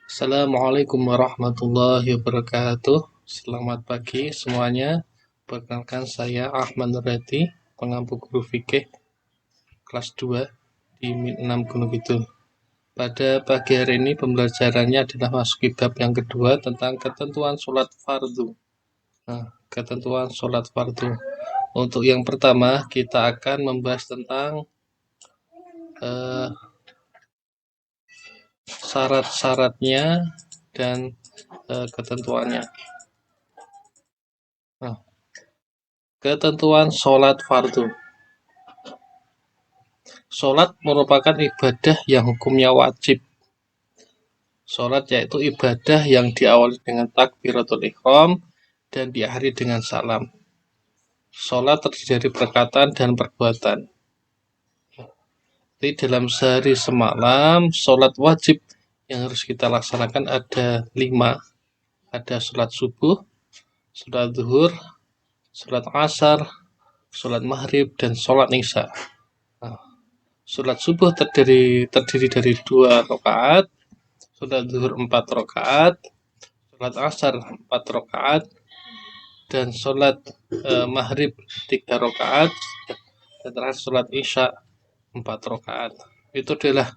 Assalamualaikum warahmatullahi wabarakatuh. Selamat pagi semuanya. Perkenalkan saya Ahmad Nurhadi, pengampu guru fikih kelas 2 di MIN 6 Gunung Kidul. Pada pagi hari ini pembelajarannya adalah masuki bab yang kedua tentang ketentuan sholat fardu. Ketentuan sholat fardu. Untuk yang pertama kita akan membahas tentang syarat-syaratnya dan ketentuannya. Ketentuan sholat fardu. Sholat merupakan ibadah yang hukumnya wajib. Sholat yaitu ibadah yang diawali dengan takbiratul ihram dan diakhiri dengan salam. Sholat terdiri dari perkataan dan perbuatan. Jadi dalam sehari semalam, sholat wajib yang harus kita laksanakan ada 5. Ada sholat subuh, sholat zuhur, sholat asar, sholat maghrib, dan sholat isya. Sholat subuh terdiri dari 2 rakaat, sholat zuhur 4 rakaat, sholat asar 4 rakaat, dan sholat maghrib 3 rakaat, dan terakhir sholat isya 4 rakaat. Itu adalah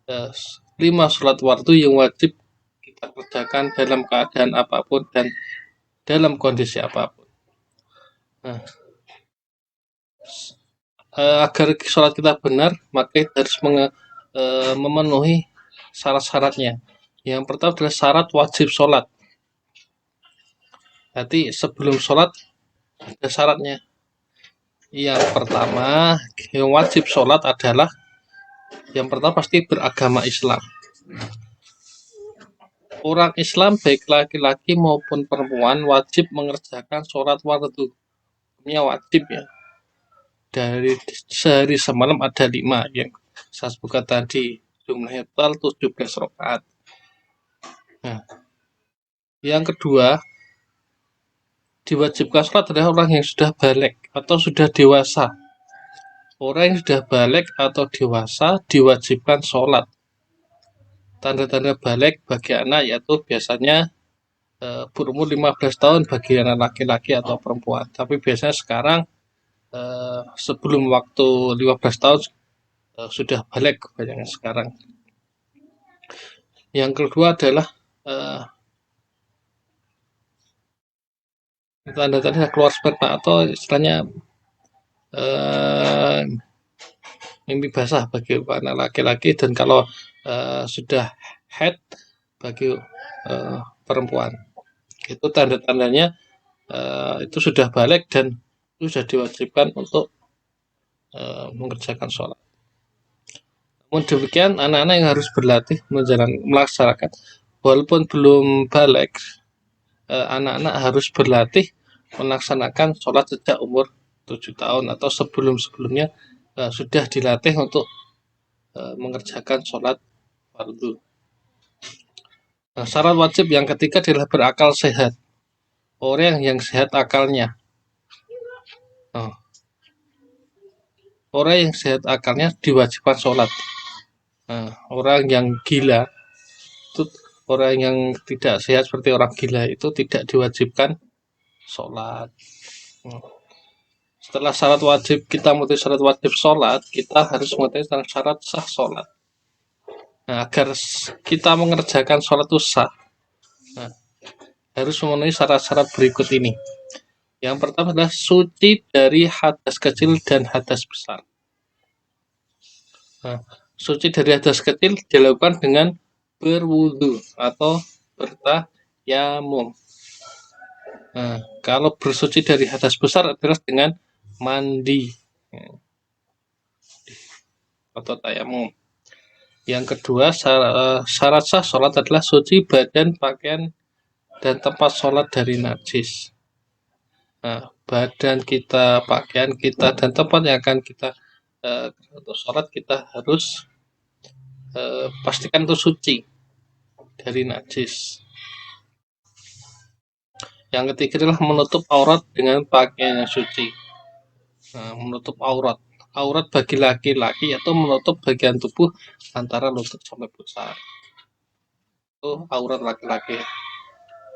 5 sholat fardu yang wajib kita kerjakan dalam keadaan apapun dan dalam kondisi apapun. Agar sholat kita benar, maka kita harus memenuhi syarat-syaratnya. Yang pertama adalah syarat wajib sholat. Jadi sebelum sholat ada syaratnya. Yang pertama, yang wajib sholat adalah yang pertama pasti beragama Islam. Orang Islam baik laki-laki maupun perempuan wajib mengerjakan sholat fardu. Ini wajib ya. Dari sehari semalam ada 5 yang saya sebutkan tadi, jumlahnya total 17 rakaat. Yang kedua, diwajibkan sholat adalah orang yang sudah balik atau sudah dewasa. Orang yang sudah balik atau dewasa diwajibkan sholat. Tanda-tanda balik bagi anak yaitu biasanya berumur 15 tahun bagi anak laki-laki atau perempuan. Tapi biasanya sekarang sebelum waktu 15 tahun sudah balik kebanyakan sekarang. Yang kedua adalah tanda-tanda keluar sperma atau istilahnya mimpi basah bagi anak laki-laki, dan kalau sudah head bagi perempuan. Itu tanda-tandanya itu sudah balik dan itu sudah diwajibkan untuk mengerjakan sholat. Namun demikian, anak-anak yang harus berlatih melaksanakan, walaupun belum balik, anak-anak harus berlatih melaksanakan sholat sejak umur 7 tahun atau sebelum-sebelumnya sudah dilatih untuk mengerjakan sholat fardu. Syarat wajib yang ketiga adalah berakal sehat. Orang yang sehat akalnya. Orang yang sehat akalnya diwajibkan sholat. Orang yang gila, itu orang yang tidak sehat seperti orang gila itu tidak diwajibkan sholat. Setelah syarat wajib kita mengetahui syarat wajib sholat, kita harus mengetahui tentang syarat sah sholat. Agar kita mengerjakan sholat itu sah, harus memenuhi syarat-syarat berikut ini. Yang pertama adalah suci dari hadas kecil dan hadas besar. Suci dari hadas kecil dilakukan dengan berwudu atau bertayamum. Kalau bersuci dari hadas besar adalah dengan mandi atau tayamum. Yang kedua, syarat sah sholat adalah suci badan, pakaian, dan tempat sholat dari najis. Badan kita, pakaian kita, dan tempat yang akan kita untuk sholat kita harus pastikan itu suci dari najis. Yang ketiga adalah menutup aurat dengan pakaian yang suci. Menutup aurat bagi laki-laki atau menutup bagian tubuh antara lutut sampai pusar. itu aurat laki-laki.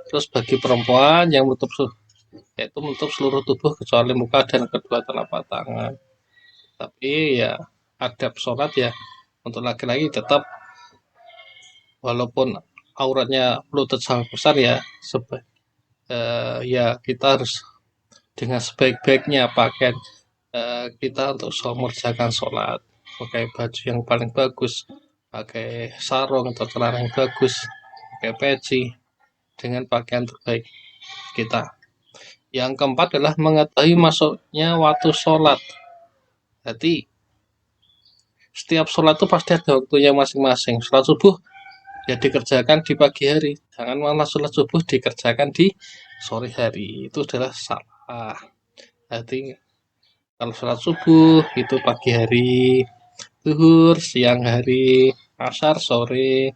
Terus bagi perempuan yang yaitu menutup seluruh tubuh kecuali muka dan kedua telapak tangan. Tapi ya adab sholat ya untuk laki-laki tetap walaupun auratnya lutut sangat besar ya ya kita harus dengan sebaik-baiknya pakaian kita untuk mengerjakan sholat, pakai baju yang paling bagus, pakai sarung atau celana yang bagus, pakai peci dengan pakaian terbaik kita. Yang keempat adalah mengetahui masuknya waktu sholat. Jadi setiap sholat itu pasti ada waktunya masing-masing. Sholat subuh ya dikerjakan di pagi hari, jangan malah sholat subuh dikerjakan di sore hari, itu adalah salah. Jadi kalau sholat subuh itu pagi hari, zuhur siang hari, asar sore,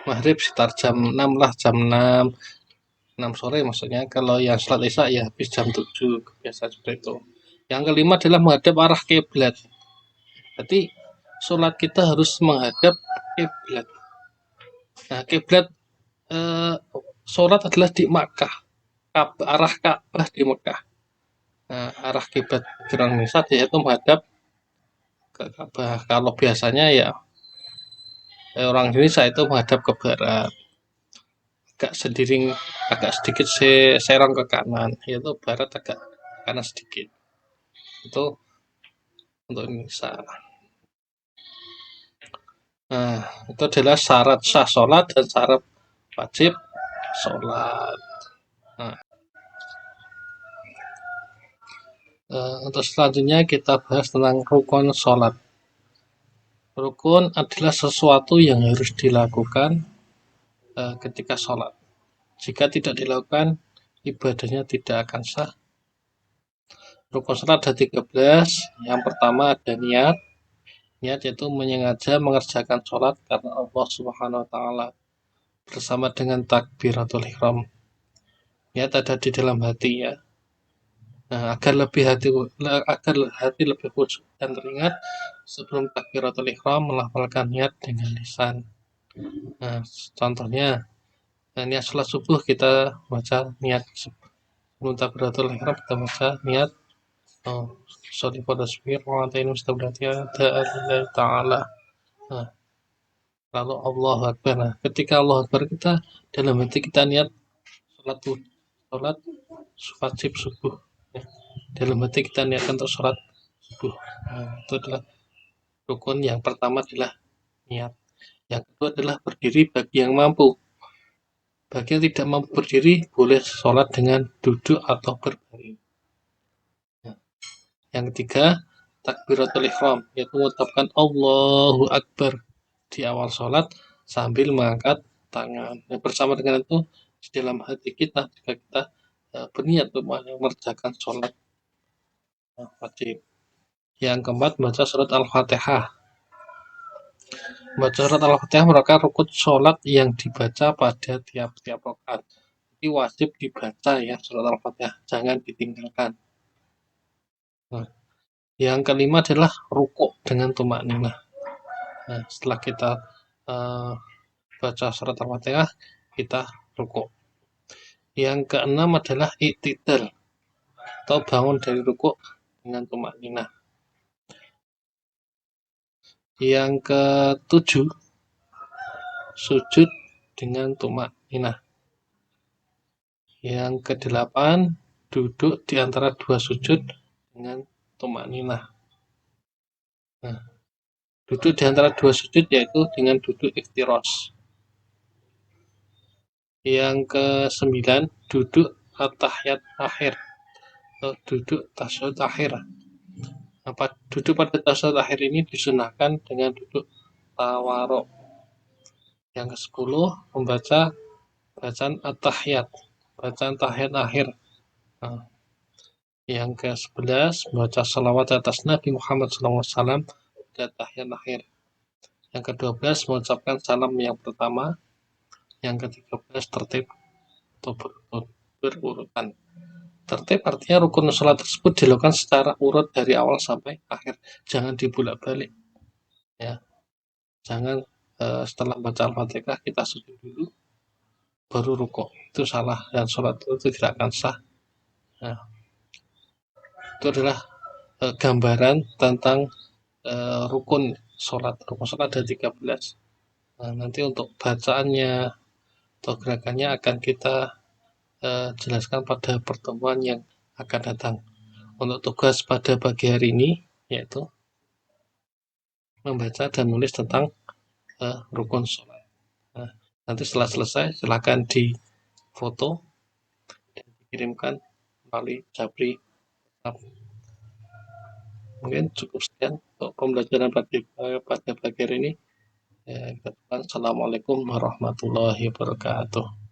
maghrib sekitar jam 6 lah, jam 6 sore maksudnya. Kalau yang sholat isya ya habis jam 7 biasa seperti itu. Yang kelima adalah menghadap arah kiblat. Jadi sholat kita harus menghadap kiblat. Nah, kiblat sholat adalah di Makkah, arah Ka'bah di Mekah. Nah, arah kiblat Gerang Misat yaitu menghadap ke Ka'bah. Kalau biasanya ya orang Indonesia itu menghadap ke barat, agak sedikit serong ke kanan, yaitu barat agak kanan sedikit. Itu untuk Indonesia. Nah, itu adalah syarat sah sholat dan syarat wajib sholat. Nah, untuk selanjutnya kita bahas tentang rukun sholat. Rukun adalah sesuatu yang harus dilakukan ketika sholat. Jika tidak dilakukan, ibadahnya tidak akan sah. Rukun sholat ada 13. Yang pertama ada niat. Niat yaitu menyengaja mengerjakan sholat karena Allah Subhanahu wa Ta'ala bersama dengan takbiratul ihram. Niat ada di dalam hati ya. Nah, agar hati lebih khusyuk dan teringat sebelum takbiratul ihram melafalkan niat dengan lisan. Nah, contohnya niat sholat subuh kita baca niat sebelum takbiratul ihram kita baca niat sorry pada subir wa'atainu mustabdatiyah ta'ala. Nah, lalu Allah Akbar. Nah, ketika Allah Akbar kita dalam hati kita niat sholat wajib subuh ya. Dalam hati kita niatkan untuk sholat subuh. Nah, itu adalah rukun yang pertama adalah niat. Yang kedua adalah berdiri bagi yang mampu. Bagi yang tidak mampu berdiri boleh sholat dengan duduk atau berbaring. Nah, yang ketiga takbiratul ihram yaitu mengucapkan Allahu Akbar di awal sholat sambil mengangkat tangan. Yang bersama dengan itu di dalam hati kita jika kita berniat untuk mengerjakan sholat wajib. Yang keempat baca surat Al-Fatihah. Baca surat Al-Fatihah merupakan rukun sholat yang dibaca pada tiap-tiap rakaat. Jadi wajib dibaca ya surat Al-Fatihah, jangan ditinggalkan. Nah, yang kelima adalah rukuk dengan tumak ninah. Nah, setelah kita baca surat Al-Fatihah, kita rukuk. Yang keenam adalah i'tidal atau bangun dari rukuk dengan tumak ninah. Yang ketujuh sujud dengan tumak ninah. Yang kedelapan duduk di antara dua sujud dengan tumak ninah. Nah, duduk di antara dua sujud yaitu dengan duduk iftiros. Yang kesembilan duduk at-tahiyat akhir atau duduk tasyahud akhir. Duduk pada tasyahud akhir ini disunahkan dengan duduk tawaruk. Yang ke-10 membaca bacaan at-tahiyat, bacaan tahiyat akhir. Nah, yang ke-11 membaca salawat atas Nabi Muhammad SAW dan tahiyat akhir. Yang ke-12 mengucapkan salam yang pertama. Yang ke-13 tertib atau berurutan. Tertib artinya rukun sholat tersebut dilakukan secara urut dari awal sampai akhir, jangan dibulak-balik ya, jangan setelah baca Al-Fatihah kita sujud dulu, baru rukuk. Itu salah dan sholat itu tidak akan sah. Nah, itu adalah gambaran tentang rukun sholat. Rukun sholat ada 13. Nah, nanti untuk bacaannya atau gerakannya akan kita jelaskan pada pertemuan yang akan datang. Untuk tugas pada pagi hari ini yaitu membaca dan menulis tentang rukun sholat. Nah, nanti setelah selesai silakan difoto dan dikirimkan melalui Japri. Mungkin cukup sekian untuk pembelajaran pada pagi hari ini. Assalamualaikum warahmatullahi wabarakatuh.